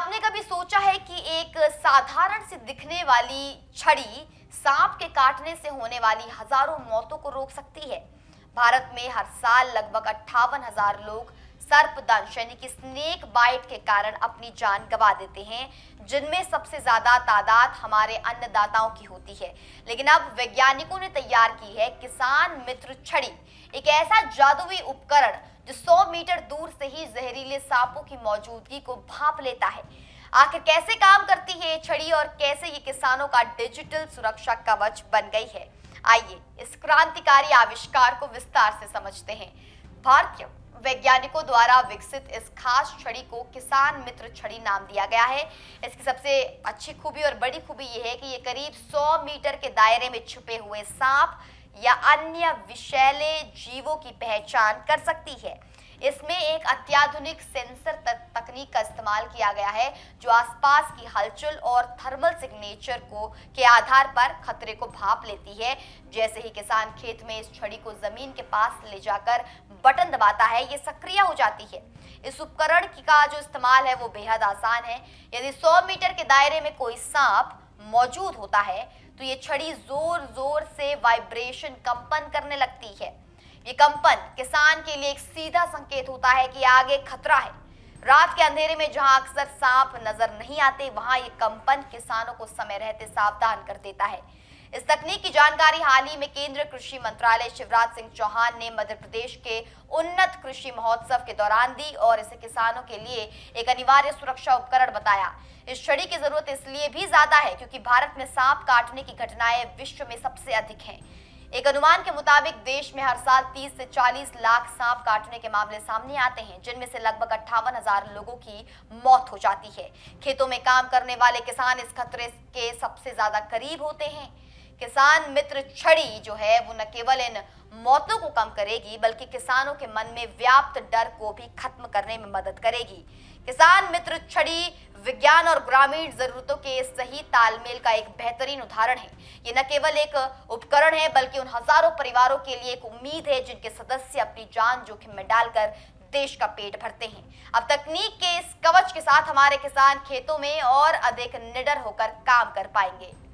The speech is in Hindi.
आपने कभी सोचा है कि एक साधारण सी दिखने वाली छड़ी सांप के काटने से होने वाली हजारों मौतों को रोक सकती है? भारत में हर साल लगभग 58,000 लोग सर्पदंश यानी कि स्नेक बाइट के कारण अपनी जान गंवा देते हैं, जिनमें सबसे ज्यादा तादाद हमारे अन्नदाताओं की होती है। लेकिन अब वैज्ञानिकों ने तैयार की है किसान मित्र छड़ी, एक ऐसा जादुई उपकरण जो 100 मीटर दूर से ही जहरीले सांपों की मौजूदगी को भांप लेता है। आखिर कैसे काम करती है ये छड़ी और कैसे ये किसानों का डिजिटल सुरक्षा कवच बन गई है, आइए इस क्रांतिकारी आविष्कार को विस्तार से समझते हैं। भारतीय वैज्ञानिकों द्वारा विकसित इस खास छड़ी को किसान मित्र छड़ी नाम दिया गया है। इसकी सबसे अच्छी खूबी और बड़ी खूबी यह है कि ये करीब 100 मीटर के दायरे में छुपे हुए सांप या अन्य विषैले जीवों की पहचान कर सकती है। इसमें एक अत्याधुनिक सेंसर तकनीक का इस्तेमाल किया गया है, जो आसपास की हलचल और थर्मल सिग्नेचर को के आधार पर खतरे को भांप लेती है। जैसे ही किसान खेत में इस छड़ी को जमीन के पास ले जाकर बटन दबाता है, ये सक्रिय हो जाती है। इस उपकरण का जो इस्तेमाल है वो बेहद आसान है। यदि 100 मीटर के दायरे में कोई सांप मौजूद होता है तो ये छड़ी जोर जोर से वाइब्रेशन कंपन करने लगती है। ये कंपन किसान के लिए एक सीधा संकेत होता है कि आगे खतरा है। रात के अंधेरे में जहां अक्सर सांप नजर नहीं आते, वहां ये कंपन किसानों को समय रहते सावधान कर देता है। इस तकनीक की जानकारी हाल ही में केंद्रीय कृषि मंत्रालय शिवराज सिंह चौहान ने मध्य प्रदेश के उन्नत कृषि महोत्सव के दौरान दी और इसे किसानों के लिए एक अनिवार्य सुरक्षा उपकरण बताया। इस छड़ी की जरूरत इसलिए भी ज्यादा है क्योंकि भारत में सांप काटने की घटनाएं विश्व में सबसे अधिक हैं। एक अनुमान के मुताबिक देश में हर साल 30 से 40 लाख सांप काटने के मामले सामने आते हैं, जिनमें से लगभग 58,000 लोगों की मौत हो जाती है। खेतों में काम करने वाले किसान इस खतरे के सबसे ज्यादा करीब होते हैं। किसान मित्र छड़ी जो है वो न केवल इन मौतों को कम करेगी, बल्कि किसानों के मन में व्याप्त डर को भी खत्म करने में मदद करेगी। किसान मित्र छड़ी विज्ञान और ग्रामीण जरूरतों के सही तालमेल का एक बेहतरीन उदाहरण है। ये न केवल एक उपकरण है, बल्कि उन हजारों परिवारों के लिए एक उम्मीद है जिनके सदस्य अपनी जान जोखिम में डालकर देश का पेट भरते हैं। अब तकनीक के इस कवच के साथ हमारे किसान खेतों में और अधिक निडर होकर काम कर पाएंगे।